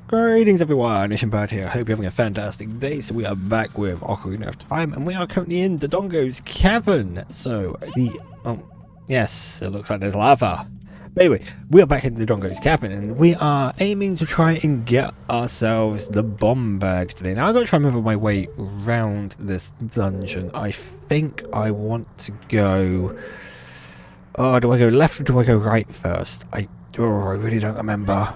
Greetings everyone, Bird here. I hope you're having a fantastic day. So we are back with Ocarina of Time and we are currently in Dodongo's cavern. So yes, it looks like there's lava. But anyway, we are back in Dodongo's cavern and we are aiming to try and get ourselves the bomb bag today. Now I've got to try and remember my way around this dungeon. I think I want to go... Oh, do I go left or do I go right first? I really don't remember.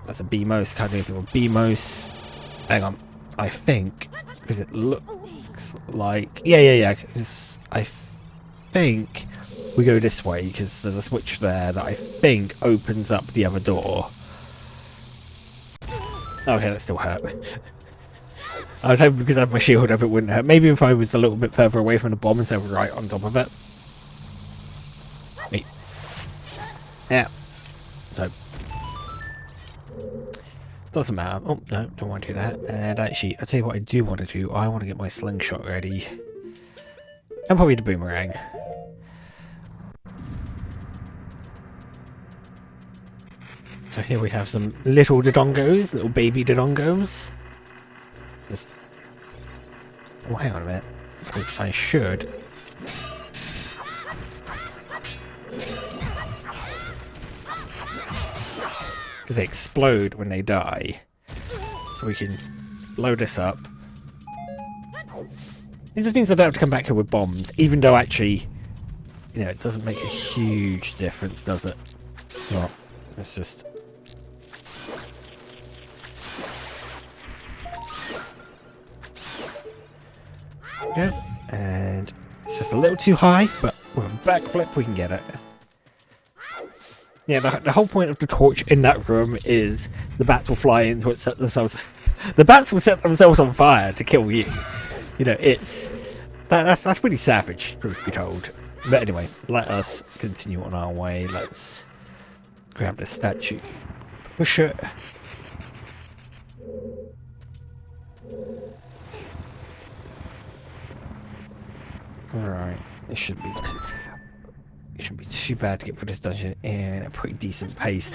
That's a BMOS. Can't do anything with BMOS. Hang on. I think because it looks like yeah. Because I think we go this way because there's a switch there that I think opens up the other door. Okay, that still hurt. I was hoping because I have my shield up it wouldn't hurt. Maybe if I was a little bit further away from the bomb instead of right on top of it. Wait. Yeah. So. Doesn't matter. Oh, no, don't want to do that. And actually, I'll tell you what I do want to do. I want to get my slingshot ready. And probably the boomerang. So here we have some little Dodongos, little baby Dodongos. Just... Oh, hang on a minute. Because I should... Because they explode when they die. So we can blow this up. It just means I don't have to come back here with bombs, even though actually, you know, it doesn't make a huge difference, does it? Well, let's just... Yeah, and it's just a little too high, but with a backflip we can get it. Yeah, the whole point of the torch in that room is the bats will fly into it, set themselves. The bats will set themselves on fire to kill you. You know, that's pretty savage, truth be told. But anyway, let us continue on our way. Let's grab the statue, push it. All right, it shouldn't be too bad to get through this dungeon in a pretty decent pace.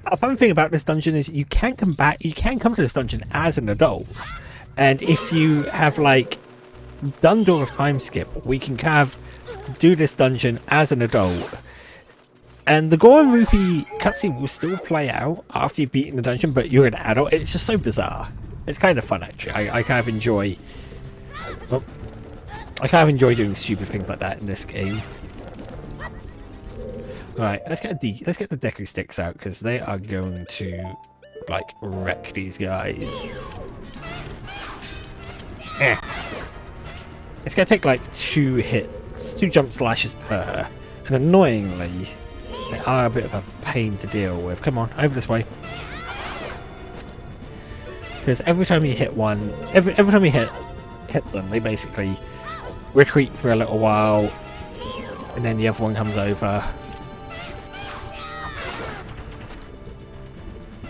A fun thing about this dungeon is you can come to this dungeon as an adult, and if you have like done Dawn of Time skip, we can kind of do this dungeon as an adult, and the Goron Ruby cutscene will still play out after you've beaten the dungeon, but you're an adult. It's just so bizarre. It's kind of fun actually. I kind of enjoy. Well, I kind of enjoy doing stupid things like that in this game. Right, let's get the Deku sticks out because they are going to like wreck these guys. It's gonna take like 2 hits, 2 jump slashes per, and annoyingly, they are a bit of a pain to deal with. Come on, over this way. Because every time you hit one, every time you hit them, they basically retreat for a little while, and then the other one comes over.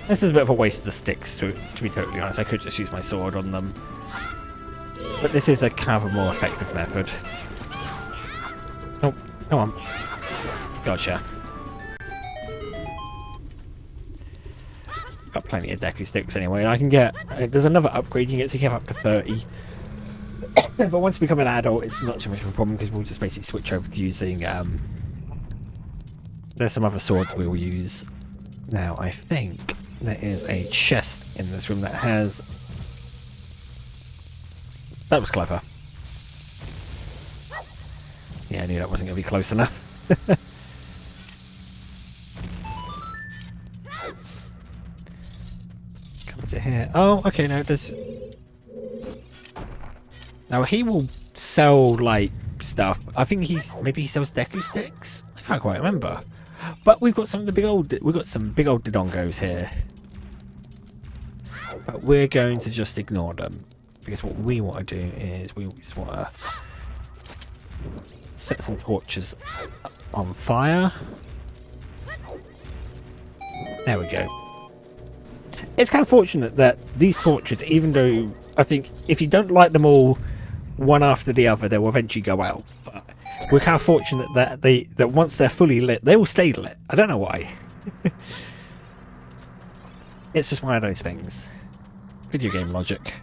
This is a bit of a waste of sticks, to be totally honest. I could just use my sword on them. But this is a kind of a more effective method. Oh, come on. Gotcha. Got plenty of Deku sticks anyway, and I can get... There's another upgrade you can get, so you can have up to 30. But once you become an adult, it's not too much of a problem, because we'll just basically switch over to using... There's some other swords we will use. Now, I think there is a chest in this room that has... That was clever. Yeah, I knew that wasn't going to be close enough. Come to here. Oh, okay, no, there's... Now, he will sell, like, stuff. I think maybe he sells Deku sticks? I can't quite remember. But we've got some big old Dodongos here. But we're going to just ignore them. Because what we want to do is we just want to set some torches on fire. There we go. It's kind of fortunate that these torches, even though I think if you don't light them all one after the other, they will eventually go out. But we're kind of fortunate that once they're fully lit, they will stay lit. I don't know why. It's just one of those things. Video game logic.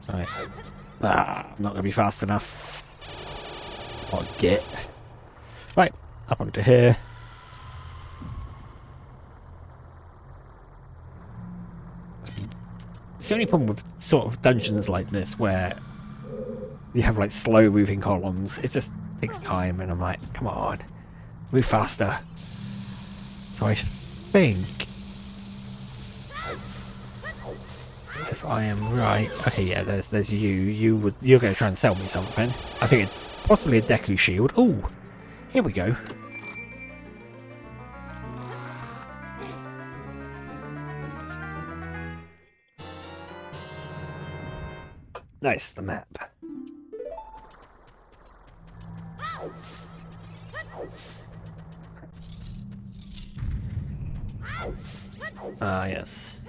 Right. Ah, I'm not going to be fast enough. Or get. Right, up onto here. It's the only problem with sort of dungeons like this where you have like slow moving columns. It just takes time and I'm like, come on, move faster. So I think if I am right, okay, yeah, there's you. You're going to try and sell me something. I think it's possibly a Deku shield. Oh, here we go. Nice, the map. Ah, yes.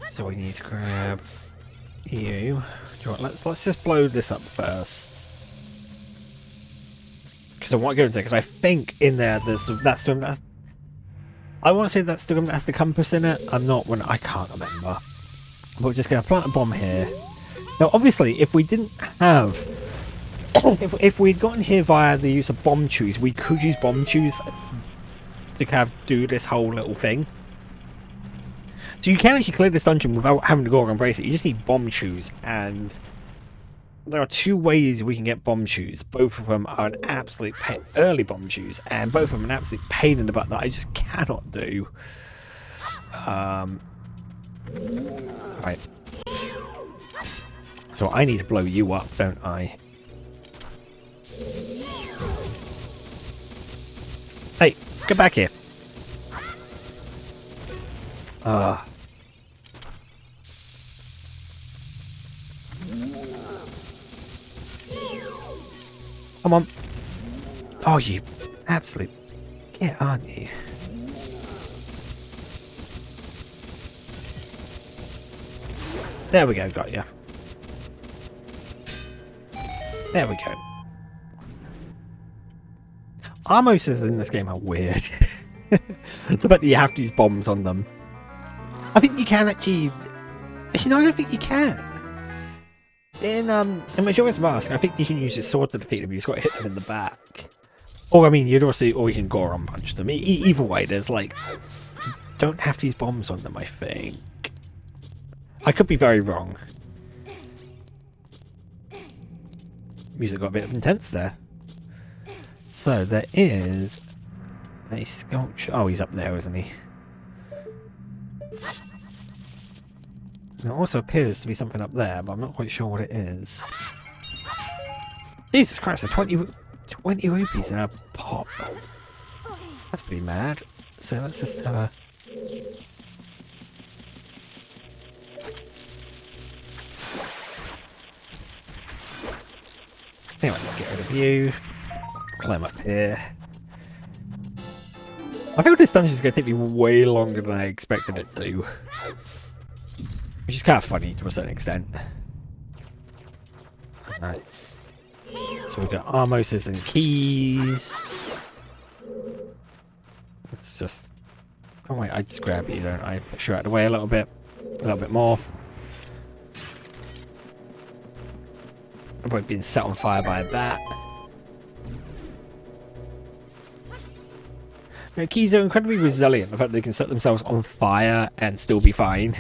So we need to grab you. Do you know what, let's just blow this up first. Because I want to go there, because I think in there there's that's I want to say that's the room that has the compass in it. I can't remember. But we're just going to plant a bomb here. Now, obviously, if we didn't have... if we'd gotten here via the use of bomb chews, we could use bomb chews to kind of do this whole little thing. So you can actually clear this dungeon without having to go and embrace it. You just need bomb chews, and there are two ways we can get bomb chews. Both of them are an absolute early bomb chews, and both of them are an absolute pain in the butt that I just cannot do. Right. So I need to blow you up, don't I? Hey, get back here. Come on. Oh, you absolute... Get on you. There we go, got ya. There we go. Armoses in this game are weird. The fact that you have to use bombs on them. I think you can actually... Actually, no, I don't think you can. In Majora's Mask, I think you can use your sword to defeat them. You just got to hit them in the back. Or, I mean, or you can Goron punch them. Either way, there's like... You don't have to use bombs on them, I think. I could be very wrong. Music got a bit intense there. So there is a sculpture. Oh, he's up there, isn't he? There also appears to be something up there, but I'm not quite sure what it is. Jesus Christ, there's 20 rupees in a pot. That's pretty mad. So let's just have a... Anyway, get rid of you. Climb up here. I feel this dungeon is going to take me way longer than I expected it to. Which is kind of funny to a certain extent. Alright. So we've got Armoses and keys. Let's just... Oh wait, I just grab you, don't I? Push you out of the way a little bit more. I've been set on fire by that. Now, keys are incredibly resilient. The fact that they can set themselves on fire and still be fine.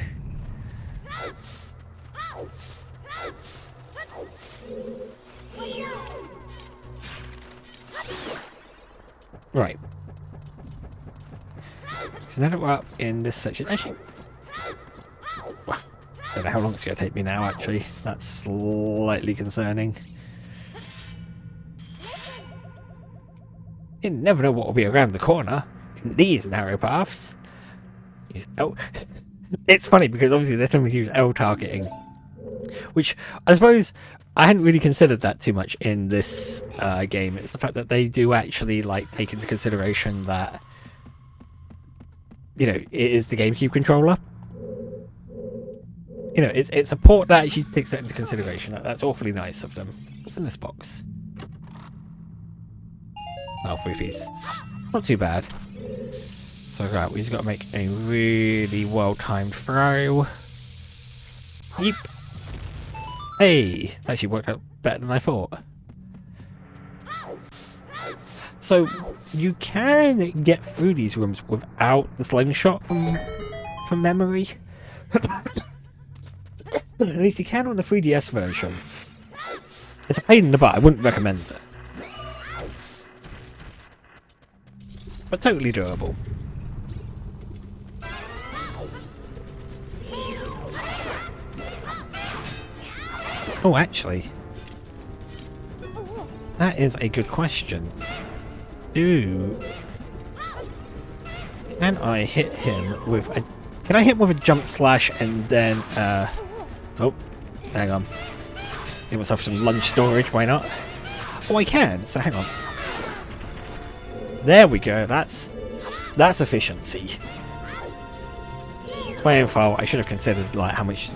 Right. So now that we're up in this section, actually, I don't know how long it's going to take me now, actually. That's slightly concerning. You never know what will be around the corner in these narrow paths. Use L. It's funny because obviously they're telling me to use L targeting, which I suppose I hadn't really considered that too much in this game. It's the fact that they do actually like take into consideration that, you know, it is the GameCube controller. You know, it's a port that actually takes that into consideration. That's awfully nice of them. What's in this box? Oh, 3 piece. Not too bad. So right, we just got to make a really well-timed throw. Yeep. Hey, actually worked out better than I thought. So you can get through these rooms without the slingshot from memory. At least you can on the 3DS version. It's a pain in the butt. I wouldn't recommend it, but totally doable. Oh, actually, that is a good question. Can I hit him with a... Can I hit him with a jump slash and then... Oh, hang on. Give myself some lunch storage, why not? Oh, I can, so hang on. There we go, that's efficiency. It's my own fault. I should have considered like how much...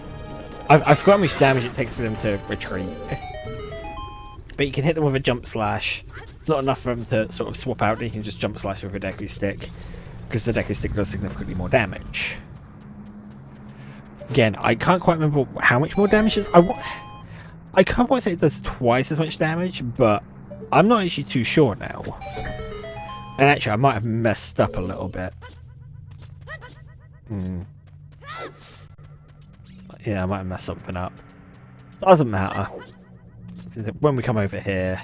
I forgot how much damage it takes for them to retreat. But you can hit them with a jump slash. It's not enough for them to sort of swap out, and you can just jump slash with a Deku stick, because the Deku stick does significantly more damage. Again, I can't quite remember how much more damage it is. I can't quite say it does twice as much damage, but I'm not actually too sure now. And actually, I might have messed up a little bit. Yeah, I might have messed something up. Doesn't matter. When we come over here,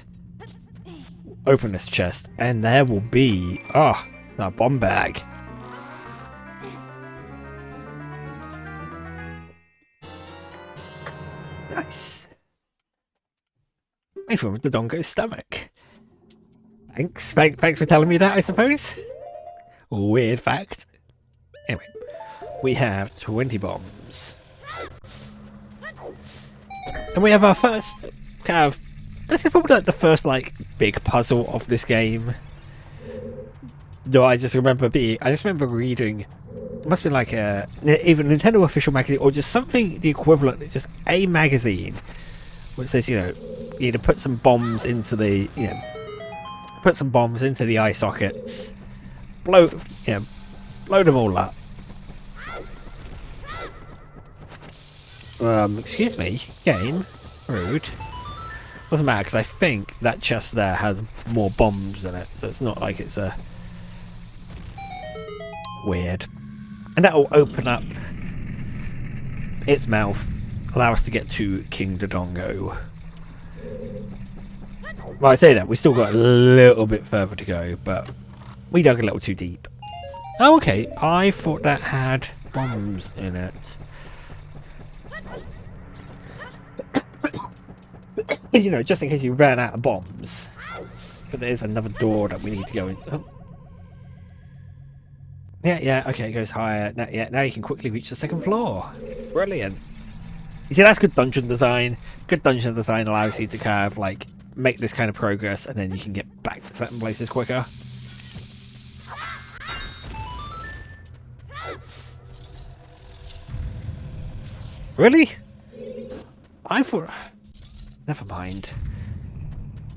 open this chest, and there will be... Oh, a bomb bag. Nice. Made from Dodongo's stomach. Thanks for telling me that, I suppose. Weird fact. Anyway, we have 20 bombs. And we have our first kind of... This is probably like the first like big puzzle of this game. Though I just remember reading... It must have been like a... Either Nintendo official magazine or just something the equivalent. It's just a magazine. Which says, you know, you need to put some bombs into the... You know, put some bombs into the eye sockets. Blow them all up. Excuse me, game. Rude. Doesn't matter, because I think that chest there has more bombs in it, so it's not like it's a... Weird. And that will open up its mouth, allow us to get to King Dodongo. Well, I say that, we still got a little bit further to go, but we dug a little too deep. Oh, okay, I thought that had bombs in it. You know, just in case you ran out of bombs. But there's another door that we need to go in. Oh. Yeah, okay, it goes higher. Now you can quickly reach the second floor. Brilliant. You see, that's good dungeon design. Good dungeon design allows you to kind of, like, make this kind of progress, and then you can get back to certain places quicker. Really? I thought... Never mind.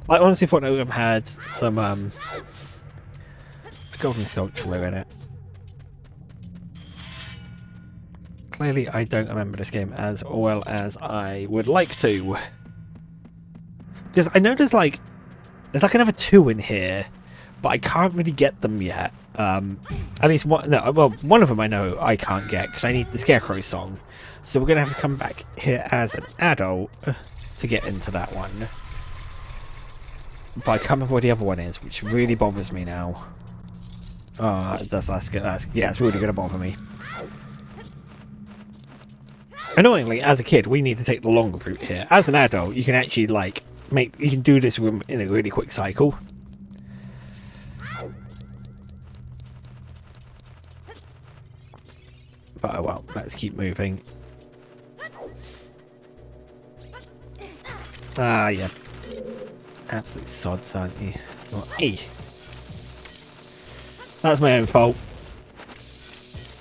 I honestly thought that had some golden sculpture in it. Clearly I don't remember this game as well as I would like to. Because I know there's like another 2 in here, but I can't really get them yet. At least one, no, well, one of them I know I can't get because I need the Scarecrow song. So we're going to have to come back here as an adult to get into that one. But I can't remember where the other one is, which really bothers me now. Oh, yeah, it's really going to bother me. Annoyingly, as a kid, we need to take the longer route here. As an adult, you can actually, like, you can do this room in a really quick cycle. But, oh well, let's keep moving. Ah, yeah. Absolute sods, aren't you? Oh, hey. That's my own fault.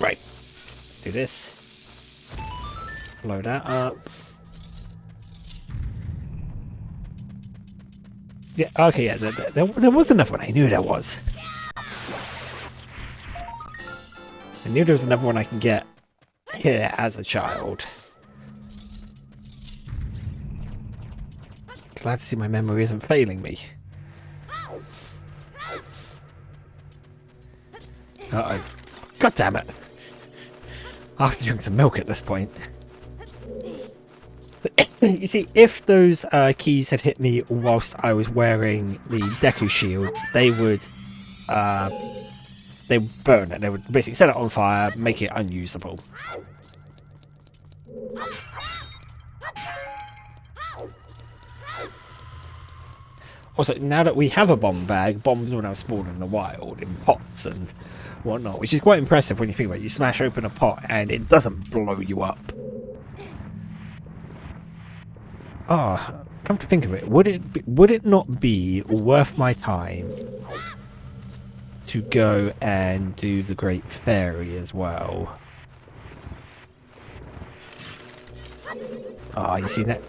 Right. Do this. Blow that up. Yeah, okay, yeah, there was another one. I knew there was. I knew there was another one I can get here as a child. Glad to see my memory isn't failing me. Uh-oh. God damn it. I have to drink some milk at this point. You see, if those keys had hit me whilst I was wearing the Deku shield, they would burn it. They would basically set it on fire, make it unusable. Also, now that we have a bomb bag, bombs will now spawn in the wild, in pots and whatnot, which is quite impressive when you think about it. You smash open a pot and it doesn't blow you up. Ah, oh, come to think of it, would it not be worth my time to go and do the Great Fairy as well? Ah, oh, you see that?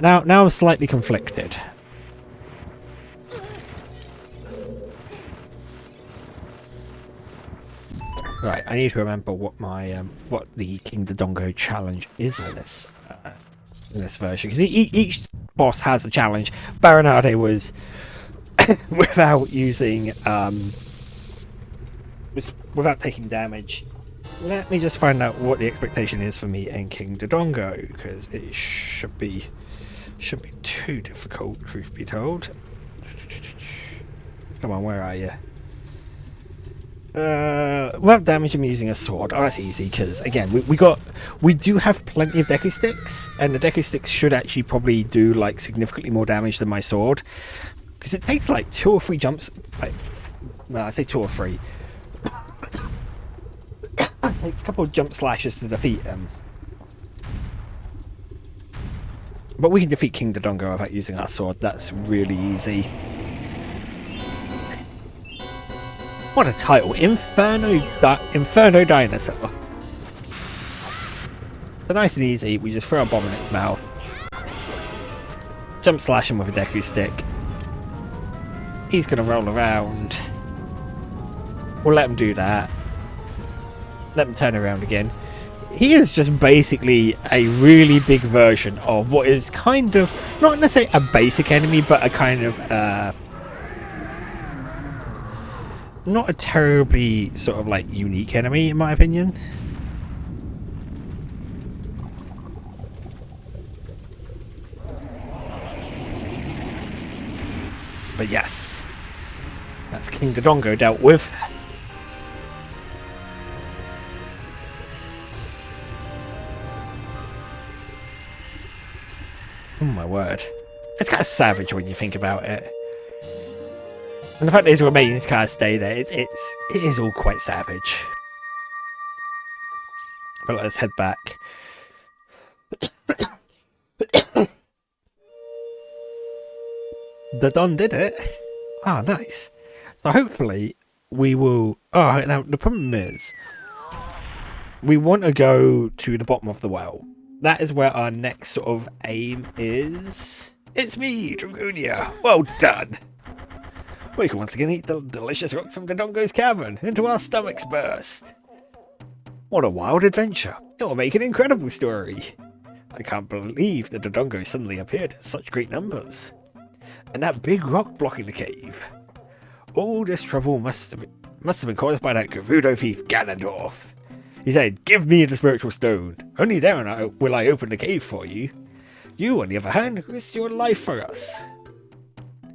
Now I'm slightly conflicted. Right, I need to remember what my what the King Dodongo challenge is in this version, because each boss has a challenge. Baronade was without using without taking damage. Let me just find out what the expectation is for me and King Dodongo, because it shouldn't be too difficult, truth be told. Come on, where are you? Without damage, I'm using a sword. Oh, that's easy, because again, we do have plenty of Deku sticks, and the Deku sticks should actually probably do like significantly more damage than my sword, because it takes like 2 or 3 jumps. No, I say 2 or 3. It takes a couple of jump slashes to defeat him. But we can defeat King Dodongo without using our sword. That's really easy. What a title! Inferno Dinosaur. So nice and easy. We just throw a bomb in its mouth. Jump slash him with a Deku stick. He's going to roll around. We'll let him do that. Let him turn around again. He is just basically a really big version of what is kind of, not necessarily a basic enemy, but a kind of, not a terribly sort of like unique enemy in my opinion. But yes, that's King Dodongo dealt with. Oh my word. It's kind of savage when you think about it. And the fact that his remains kind of stay there, it is all quite savage. But let's head back. The Don did it. Ah, nice. So hopefully we will... Oh, now the problem is we want to go to the bottom of the well. That is where our next sort of aim is. It's me, Dragonia. Well done. We can once again eat the delicious rocks from Dodongo's cavern into our stomachs burst. What a wild adventure. It will make an incredible story. I can't believe the Dodongos suddenly appeared in such great numbers. And that big rock blocking the cave. All this trouble must have been caused by that Gerudo thief Ganondorf. He said, "Give me the spiritual stone. Only then will I open the cave for you. You, on the other hand, risked your life for us.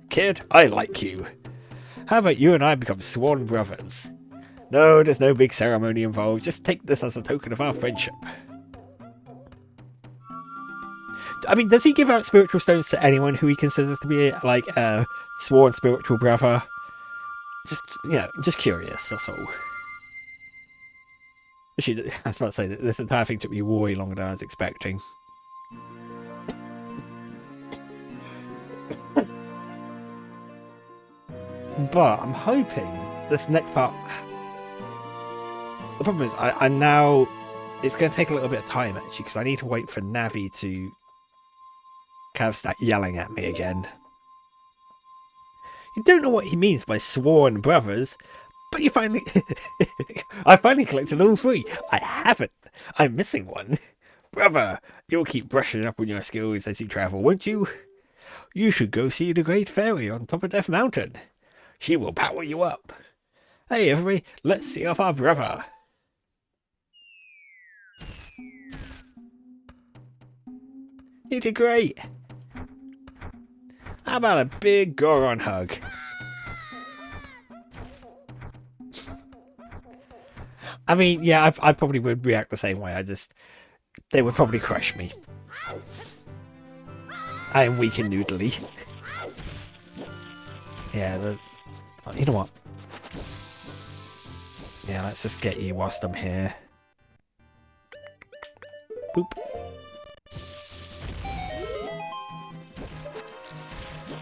Kid, I like you. How about you and I become sworn brothers? No, there's no big ceremony involved. Just take this as a token of our friendship." I mean, does he give out spiritual stones to anyone who he considers to be like a sworn spiritual brother? Just, you know, just curious, that's all. Actually, I was about to say that this entire thing took me way longer than I was expecting. But I'm hoping this next part... The problem is, I'm now... It's going to take a little bit of time, actually, because I need to wait for Navi to kind of start yelling at me again. You don't know what he means by sworn brothers, But you finally... I finally collected all three. I haven't. I'm missing one. Brother, you'll keep brushing up on your skills as you travel, won't you? You should go see the Great Fairy on top of Death Mountain. She will power you up. Hey, everybody, let's see off our brother. You did great. How about a big Goron hug? I mean, yeah, I probably would react the same way. They would probably crush me. I am weak and noodly. Yeah, you know what? Yeah, let's just get you whilst I'm here. Boop.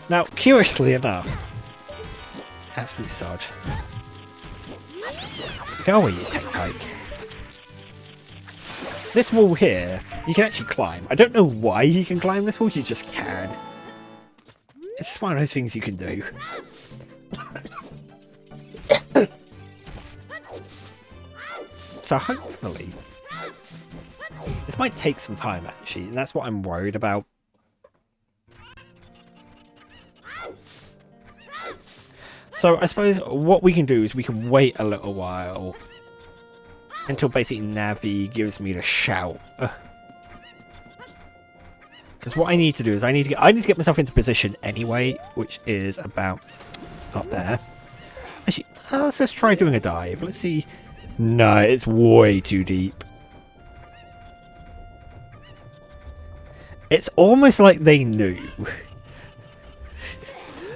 Now, curiously enough, absolute sod. Go away, you tech tyke. This wall here, you can actually climb. I don't know why you can climb this wall, you just can. It's just one of those things you can do. So hopefully, this might take some time actually, and that's what I'm worried about. So I suppose what we can do is we can wait a little while until basically Navi gives me the shout. Because what I need to do is I need to get myself into position anyway, which is about up there. Actually, let's just try doing a dive. Let's see. No, it's way too deep. It's almost like they knew.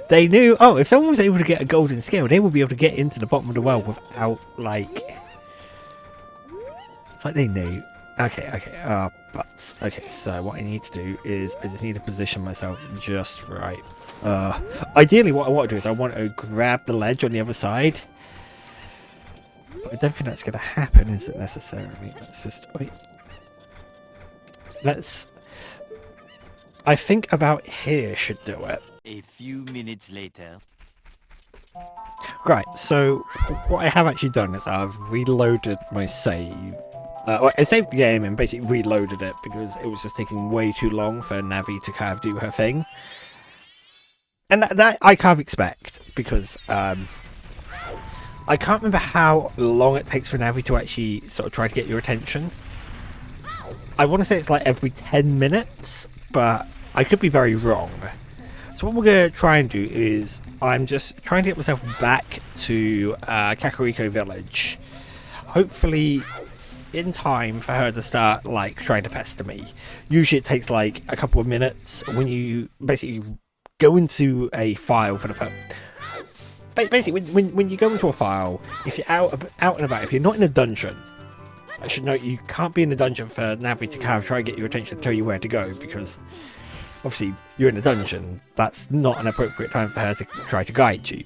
They knew, oh, if someone was able to get a golden scale, they would be able to get into the bottom of the well without, like... It's like they knew. Okay, but... Okay, so what I need to do is I just need to position myself just right. Ideally, what I want to do is I want to grab the ledge on the other side. But I don't think that's going to happen, is it, necessarily? Let's just... Wait. Let's... I think about here should do it. A few minutes later. Right, so what I have actually done is I've reloaded my save. I saved the game and basically reloaded it because it was just taking way too long for Navi to kind of do her thing. And that I can't expect because I can't remember how long it takes for Navi to actually sort of try to get your attention. I want to say it's like every 10 minutes, but I could be very wrong. So what we're going to try and do is I'm just trying to get myself back to Kakariko Village. Hopefully in time for her to start like trying to pester me. Usually it takes like a couple of minutes when you basically go into a file for the phone. Basically when you go into a file, if you're out and about, if you're not in a dungeon, I should note you can't be in the dungeon for Navi to kind of try and get your attention to tell you where to go because obviously you're in a dungeon. That's not an appropriate time for her to try to guide you.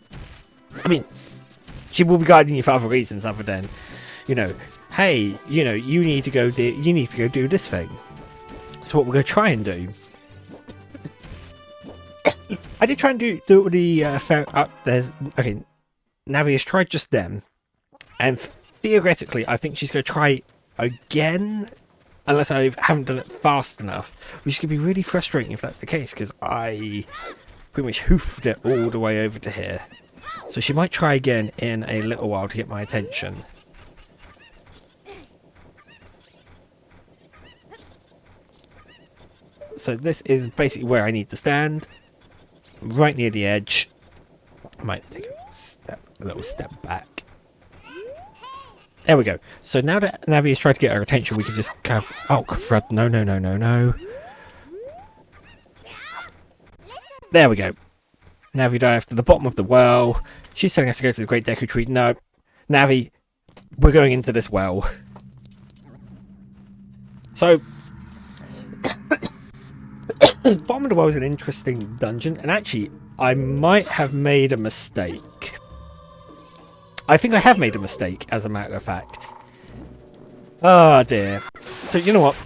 I mean, she will be guiding you for other reasons other than, you know, hey, you know, you need to go do this thing. So what we're going to try and do, I did try and do the fair up. There's okay. Navi has tried just then, and theoretically, I think she's going to try again. Unless I haven't done it fast enough, which can be really frustrating if that's the case, because I pretty much hoofed it all the way over to here. So she might try again in a little while to get my attention. So this is basically where I need to stand, right near the edge. I might take a little step back. There we go. So now that Navi has tried to get our attention, we can just kind of... Oh, crud. No. There we go. Navi dive to the bottom of the well. She's telling us to go to the Great Deku Tree. No. Navi, we're going into this well. So... bottom of the well is an interesting dungeon. And actually, I might have made a mistake. I think I have made a mistake, as a matter of fact. Oh dear. So you know what?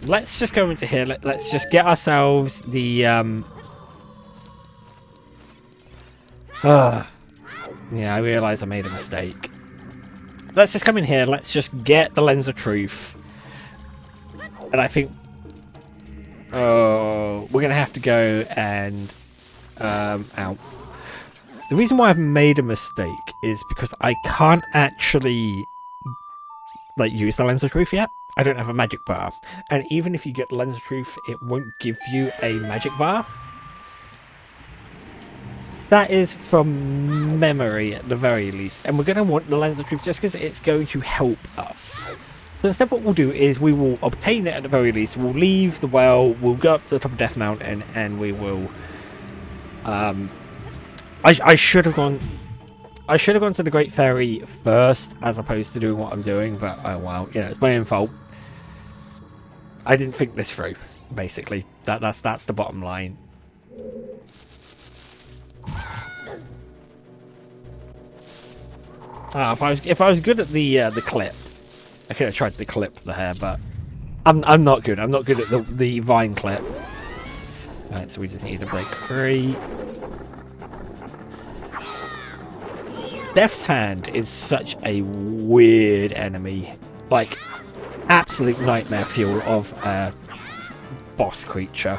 Let's just go into here. Let's just get ourselves the Yeah, I realise I made a mistake. Let's just come in here. Let's just get the Lens of Truth. And I think... Oh, we're going to have to go and... out. The reason why I've made a mistake is because I can't actually... like, use the Lens of Truth yet. I don't have a magic bar. And even if you get the Lens of Truth, it won't give you a magic bar. That is from memory at the very least. And we're going to want the Lens of Truth just because it's going to help us. So instead what we'll do is we will obtain it at the very least. We'll leave the well, we'll go up to the top of Death Mountain, and we will... I should have gone... I should have gone to the Great Fairy first, as opposed to doing what I'm doing, but oh well, you know, it's my own fault. I didn't think this through, basically. That's the bottom line. If I was good at the clip, I could have tried to clip the hair, but I'm not good. I'm not good at the vine clip. Right, so we just need to break free. Death's Hand is such a weird enemy. Like, absolute nightmare fuel of a boss creature.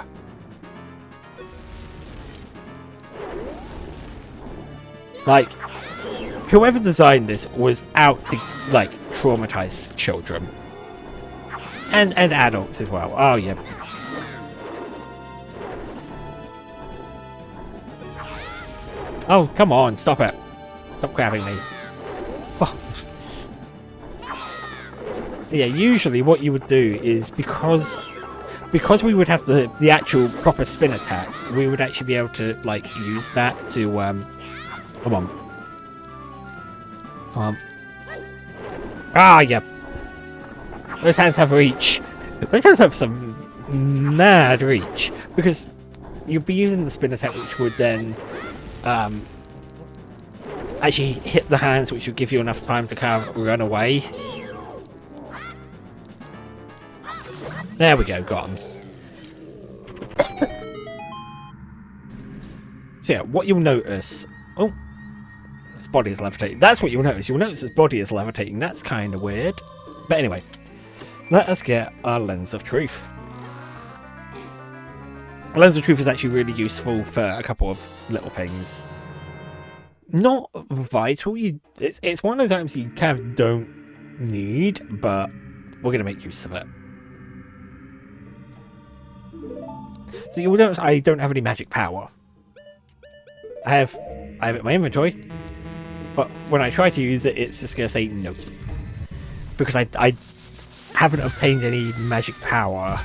Like, whoever designed this was out to, like, traumatize children. And adults as well. Oh, yeah. Oh, come on, stop it. Stop grabbing me. Oh. Yeah, usually what you would do is because we would have the actual proper spin attack, we would actually be able to like use that to come on. Ah, yeah. Those hands have reach. Those hands have some mad reach because you'd be using the spin attack, which would then actually hit the hands, which would give you enough time to kind of run away. There we go, got him. So yeah, what you'll notice... Oh, his body is levitating. That's what you'll notice. You'll notice his body is levitating. That's kind of weird. But anyway, let us get our Lens of Truth. The Lens of Truth is actually really useful for a couple of little things. Not vital. It's one of those items you kind of don't need, but we're going to make use of it. So you'll notice I don't have any magic power. I have it in my inventory, but when I try to use it, it's just going to say nope. Because I haven't obtained any magic power.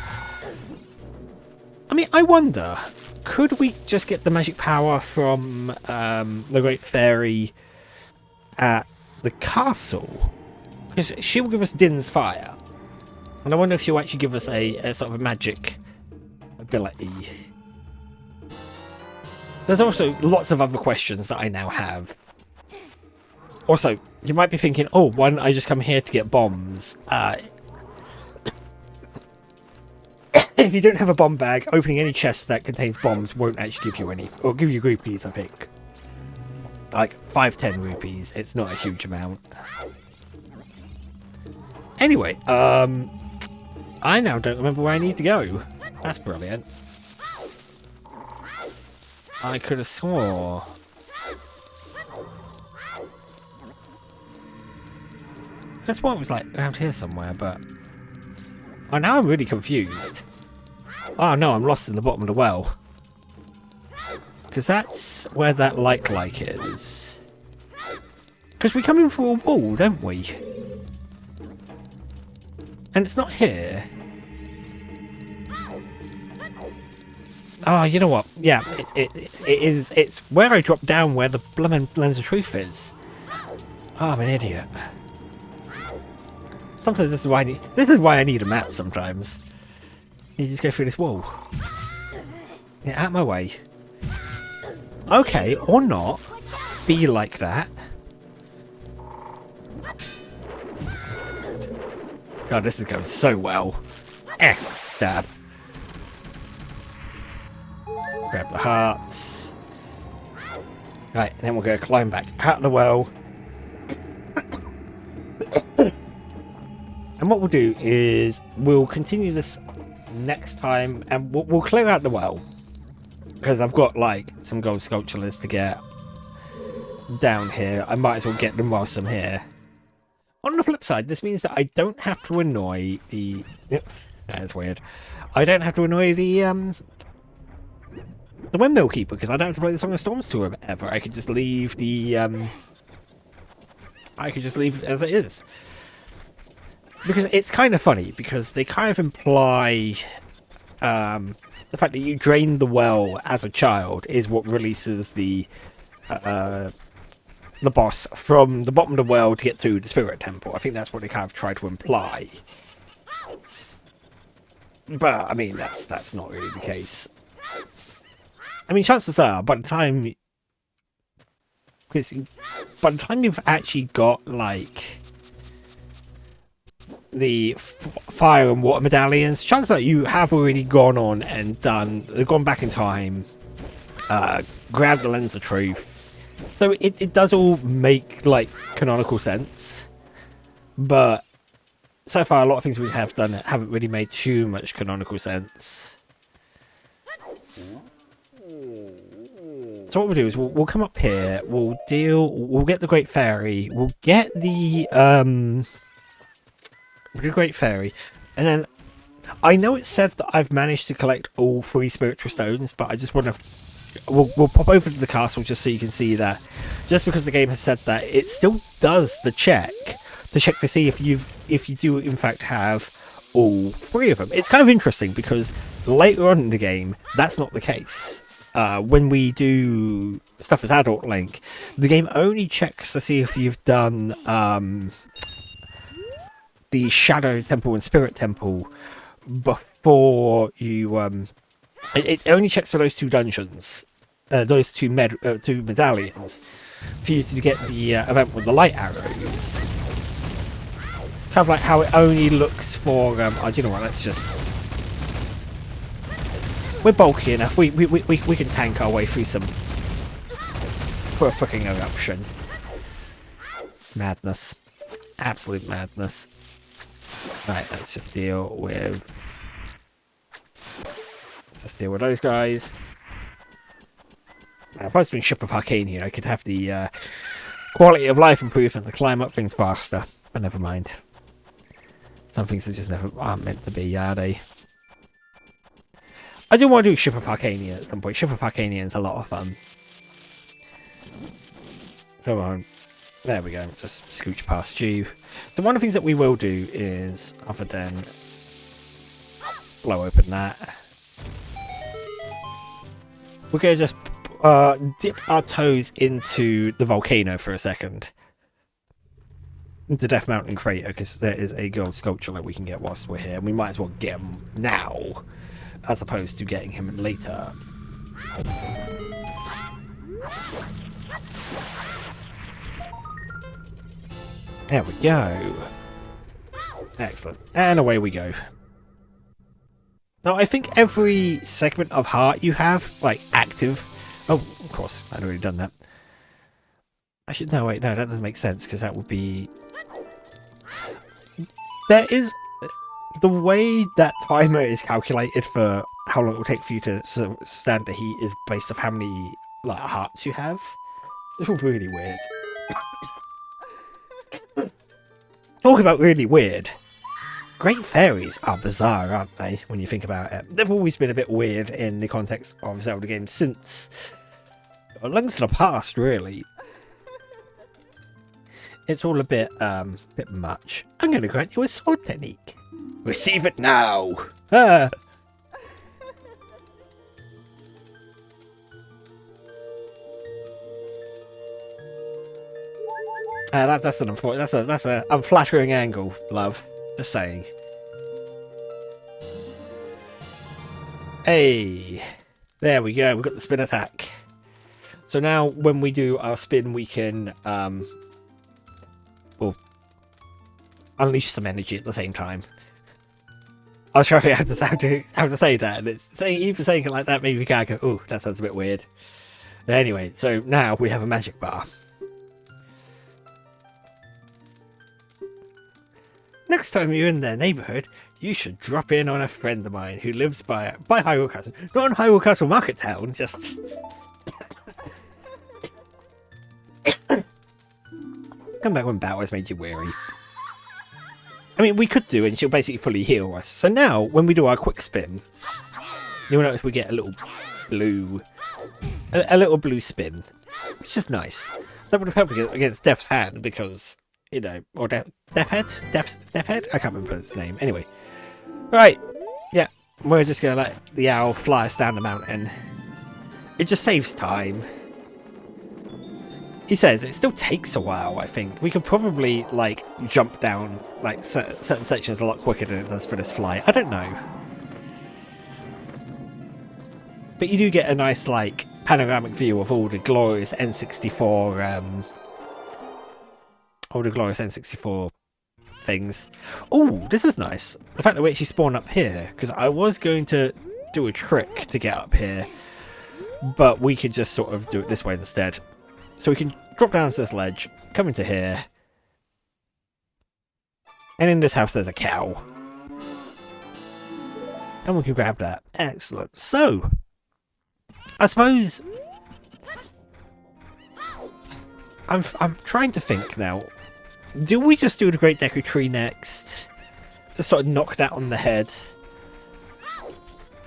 I mean, I wonder... Could we just get the magic power from the Great Fairy at the castle? Because she will give us Din's Fire. And I wonder if she'll actually give us a sort of a magic ability. There's also lots of other questions that I now have. Also, you might be thinking, oh, why don't I just come here to get bombs? If you don't have a bomb bag, opening any chest that contains bombs won't actually give you any, or give you rupees, I think. Like 5-10 rupees. It's not a huge amount. Anyway, I now don't remember where I need to go. That's brilliant. I could have swore. That's what it was like around here somewhere, but... Oh, now I'm really confused. Oh no, I'm lost in the bottom of the well. Because that's where that like is. Because we come in for a wall, don't we? And it's not here. Oh, you know what? Yeah, it's where I dropped down where the blooming Lens of Truth is. Oh, I'm an idiot. Sometimes this is why I need a map sometimes. You just go through this wall. Get out of my way. Okay, or not. Be like that. God, this is going so well. Stab. Grab the hearts. Right, and then we're going to climb back out of the well. And what we'll do is we'll continue this next time, and we'll clear out the well. Because I've got, like, some gold sculptures to get down here. I might as well get them whilst I'm here. On the flip side, this means that I don't have to annoy the... That's weird. I don't have to annoy the windmill keeper, because I don't have to play the Song of Storms to him ever. I could just leave the... I could just leave as it is. Because it's kind of funny, because they kind of imply... the fact that you drain the well as a child is what releases the boss from the bottom of the well to get to the spirit temple. I think that's what they kind of try to imply. But I mean, that's not really the case. I mean, chances are, by the time you've actually got like the fire and water medallions, chances are you have already gone on and gone back in time, grabbed the lens of truth. So it does all make like canonical sense, but so far a lot of things we have done haven't really made too much canonical sense. So what we'll do is we'll come up here, we'll get the Great Fairy, we'll get the Great Fairy, and then I know it said that I've managed to collect all 3 spiritual stones, but I just want to we'll pop over to the castle just so you can see that just because the game has said that, it still does the check to see if you do in fact have all 3 of them. It's kind of interesting because later on in the game that's not the case. When we do stuff as adult Link, the game only checks to see if you've done the Shadow Temple and Spirit Temple before you it only checks for those 2 dungeons, those 2 medallions, for you to get the event with the light arrows. Kind of like how it only looks for do you know what, let's just... We're bulky enough, we can tank our way through for a fucking eruption. Madness. Absolute madness. Right, let's just deal with those guys. Now, if I was doing Ship of Arcania, I could have the quality of life improvement to climb up things faster. But never mind. Some things that just never aren't meant to be, are they? I do want to do Ship of Arcania at some point. Ship of Arcania is a lot of fun. Come on. There we go. Just scooch past you. So one of the things that we will do is, other than blow open that, we're going to just dip our toes into the volcano for a second. The Death Mountain crater, because there is a gold sculpture that we can get whilst we're here. And we might as well get him now, as opposed to getting him later. There we go. Excellent. And away we go. Now, I think every segment of heart you have, like, active... Oh, of course, I'd already done that. I should... No, wait, no, that doesn't make sense, because that would be... There is... The way that timer is calculated for how long it will take for you to stand the heat is based off how many, like, hearts you have. It's all really weird. Talk about really weird. Great fairies are bizarre, aren't they, when you think about it? They've always been a bit weird in the context of Zelda games since a length of the past, really. It's all a bit much. I'm going to grant you a sword technique. Receive it now. Ah. That's an unflattering angle, love. Just saying. Hey, there we go. We've got the spin attack. So now, when we do our spin, we can well, unleash some energy at the same time. I was trying to figure out how to say that, and it's saying, even saying it like that, maybe we can't go, ooh, that sounds a bit weird. Anyway, so now we have a magic bar. Next time you're in their neighbourhood, you should drop in on a friend of mine who lives by Hyrule Castle. Not on Hyrule Castle Market Town, just... Come back when battle has made you weary. I mean, we could do, and she'll basically fully heal us. So now, when we do our quick spin, you'll notice we get a little blue... A little blue spin, which is nice. That would have helped against Death's Hand, because... You know, or Death Head? Death Head? I can't remember his name. Anyway. Right. Yeah. We're just going to let the owl fly us down the mountain. It just saves time. He says it still takes a while, I think. We could probably, like, jump down, like, certain sections a lot quicker than it does for this flight. I don't know. But you do get a nice, like, panoramic view of all the glorious N64, all the glorious N64 things. Oh, this is nice. The fact that we actually spawn up here, because I was going to do a trick to get up here, but we could just sort of do it this way instead. So we can drop down to this ledge, come into here, and in this house there's a cow. And we can grab that. Excellent. So, I suppose... I'm trying to think now. Do we just do the Great Deku Tree next? Just sort of knock that on the head?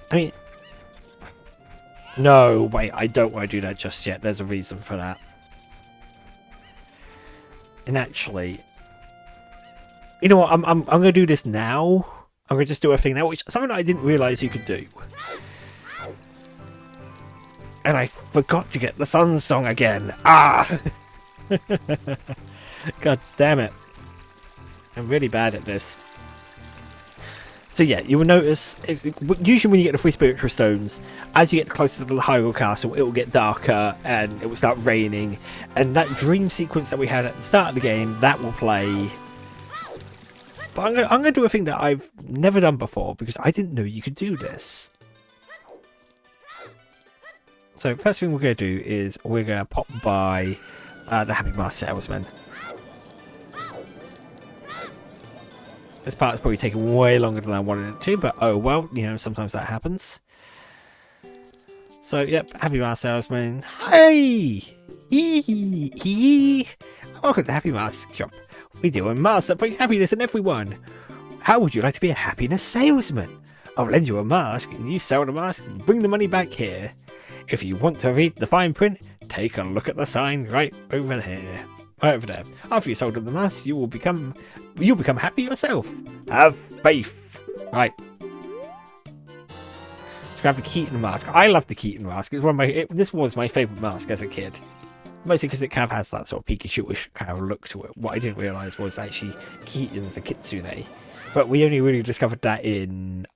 I mean... No, wait, I don't want to do that just yet. There's a reason for that. And actually... You know what, I'm going to do this now. I'm going to just do a thing now, which is something I didn't realise you could do. And I forgot to get the Sun Song again. Ah! God damn it. I'm really bad at this. So yeah, you will notice, usually when you get the 3 spiritual stones, as you get closer to the Hyrule Castle, it will get darker and it will start raining. And that dream sequence that we had at the start of the game, that will play. But I'm going to do a thing that I've never done before, because I didn't know you could do this. So first thing we're going to do is we're going to pop by the Happy Mask Salesman. This part is probably taking way longer than I wanted it to, but oh well, you know, sometimes that happens. So, yep, Happy Mask Salesman. Hey! Welcome to Happy Mask Shop. We deal in masks that bring happiness in everyone. How would you like to be a happiness salesman? I'll lend you a mask, and you sell the mask and bring the money back here. If you want to read the fine print, take a look at the sign right over here. Right over there. After you sold them the mask, you'll become happy yourself. Have faith. Right. Let's grab the Keaton mask. I love the Keaton mask. It's one of this was my favourite mask as a kid. Mostly because it kind of has that sort of Pikachu-ish kind of look to it. What I didn't realise was actually Keaton's a Kitsune. But we only really discovered that in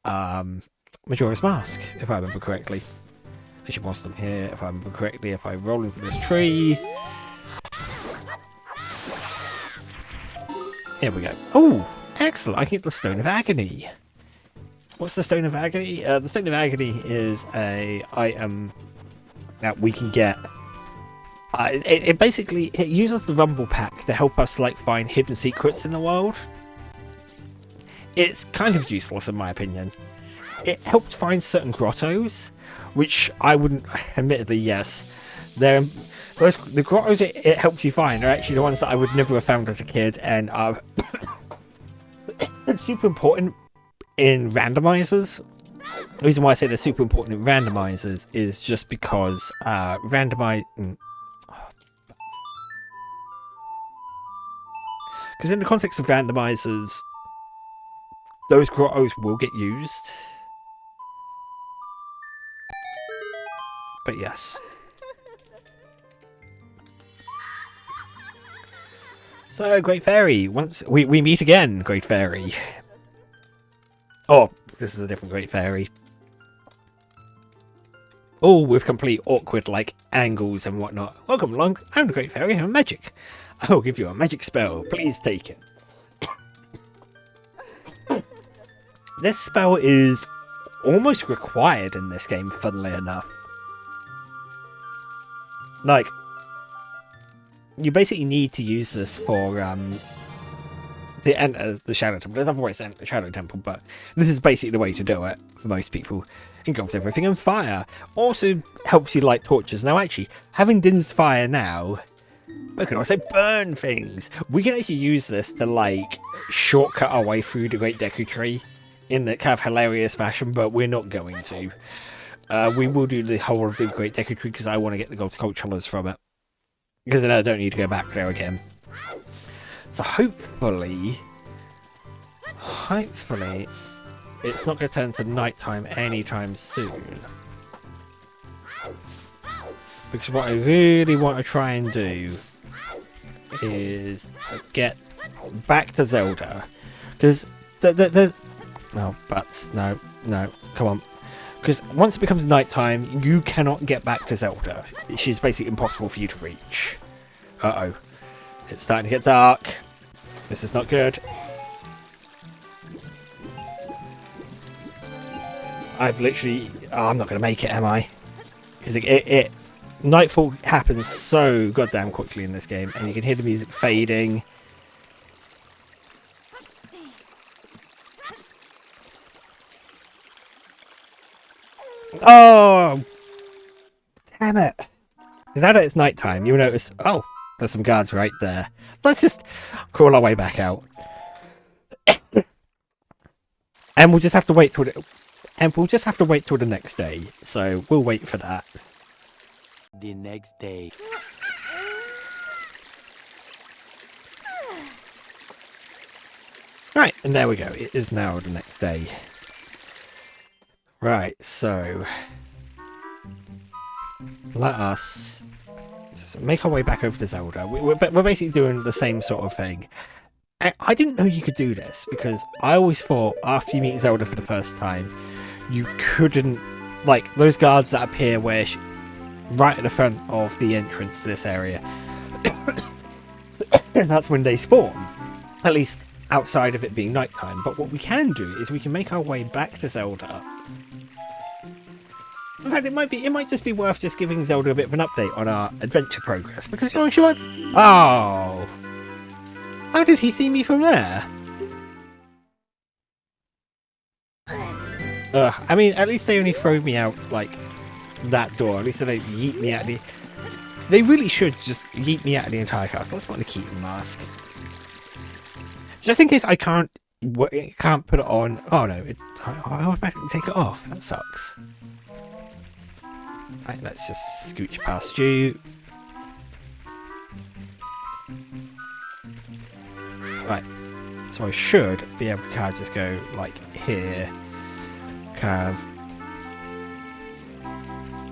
Majora's Mask, if I remember correctly. I should boss them here, if I remember correctly, if I roll into this tree. Here we go. Oh, excellent. I can get the Stone of Agony. What's the Stone of Agony? The Stone of Agony is a item that we can get. It basically uses the Rumble Pack to help us like find hidden secrets in the world. It's kind of useless in my opinion. It helped find certain grottos, which I wouldn't, admittedly, yes. The grottos it helps you find are actually the ones that I would never have found as a kid, and are super important in randomizers. The reason why I say they're super important in randomizers is just because because in the context of randomizers, those grottos will get used. But yes. So, Great Fairy, once we meet again, Great Fairy. Oh, this is a different Great Fairy. All with complete awkward, like, angles and whatnot. Welcome along, I'm the Great Fairy, I'm magic. I will give you a magic spell, please take it. This spell is almost required in this game, funnily enough. Like, you basically need to use this for to enter the Shadow Temple. There's other ways to enter the Shadow Temple, but this is basically the way to do it for most people. Engulfs everything in fire. Also helps you light torches. Now, actually, having Din's fire now, we can also burn things. We can actually use this to, like, shortcut our way through the Great Deku Tree in the kind of hilarious fashion, but we're not going to. We will do the whole of the Great Deku Tree because I want to get the gold sculptures from it. Because then I don't need to go back there again. So hopefully, it's not going to turn to nighttime anytime soon. Because what I really want to try and do is get back to Zelda. Because there's... No, buts. No, come on. Because once it becomes nighttime, you cannot get back to Zelda. She's basically impossible for you to reach. Uh-oh. It's starting to get dark. This is not good. I've literally... Oh, I'm not going to make it, am I? Because nightfall happens so goddamn quickly in this game. And you can hear the music fading. Oh! Damn it. Because now that it's nighttime, you'll notice... Oh, there's some guards right there. Let's just crawl our way back out. And we'll just have to wait till the next day. So we'll wait for that. The next day. Right, and there we go. It is now the next day. Right, so let us make our way back over to Zelda. We're basically doing the same sort of thing. I didn't know you could do this because I always thought after you meet Zelda for the first time, you couldn't, like those guards that appear right at the front of the entrance to this area. That's when they spawn, at least outside of it being nighttime. But what we can do is we can make our way back to Zelda. In fact, it might just be worth just giving Zelda a bit of an update on our adventure progress because you know she might. Oh, how did he see me from there? I mean, at least they only throw me out like that door. At least they don't yeet me out. They really should just yeet me out of the entire castle. Let's put on the Keaton mask, just in case I can't put it on. Oh no, I automatically take it off. That sucks. Right, let's just scooch past you. Right, so I should be able to kind of just go like here, kind of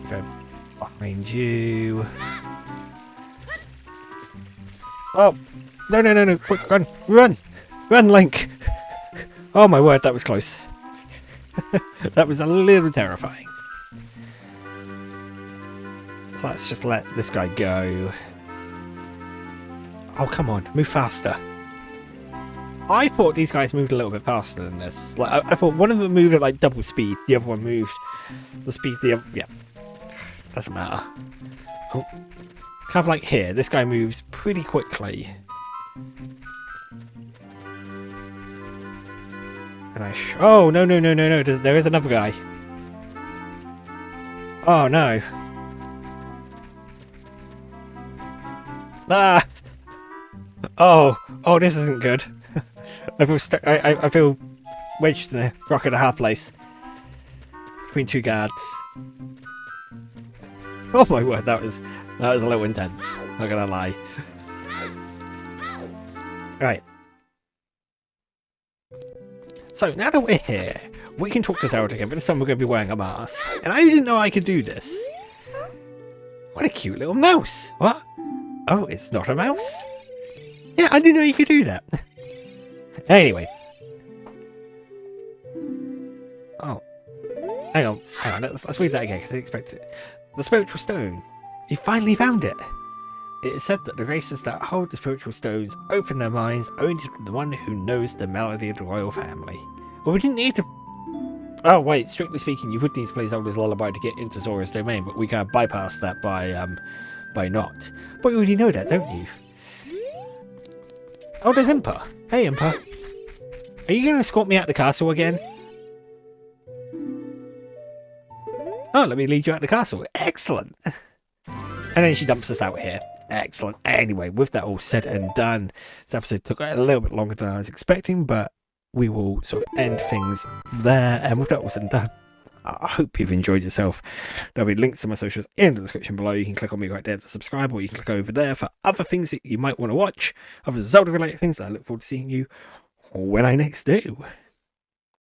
go behind you. Oh, no, quick, run, Link. Oh my word, that was close. That was a little terrifying. So let's just let this guy go. Oh, come on, move faster. I thought these guys moved a little bit faster than this. Like I thought one of them moved at like double speed, the other one moved the speed the other. Yeah, doesn't matter. Oh, kind of like here, this guy moves pretty quickly. And oh no! There is another guy. Oh no! Ah! Oh, this isn't good. I feel stuck. I feel wedged in a rock and a hard place between two guards. Oh my word, that was a little intense. Not gonna lie. Right. So now that we're here, we can talk to Zelda again, but this time we're going to be wearing a mask. And I didn't know I could do this. What a cute little mouse. What? Oh, it's not a mouse? Yeah, I didn't know you could do that. Anyway. Oh. Hang on. Let's read that again, because I didn't expect it. The spiritual stone. You finally found it. It is said that the races that hold the spiritual stones open their minds only to the one who knows the melody of the royal family. Well, we didn't need to... Oh, wait, strictly speaking, you would need to play Zelda's Lullaby to get into Zora's domain, but we can bypass that by Why not? But you already know that, don't you? Oh, there's Impa. Hey, Impa. Are you going to escort me out the castle again? Oh, let me lead you out the castle. Excellent. And then she dumps us out here. Excellent. Anyway, with that all said and done, this episode took a little bit longer than I was expecting, but we will sort of end things there. And with that all said and done, I hope you've enjoyed yourself. There'll be links to my socials in the description below. You can click on me right there to subscribe, or you can click over there for other things that you might want to watch, other Zelda related things. I look forward to seeing you when I next do.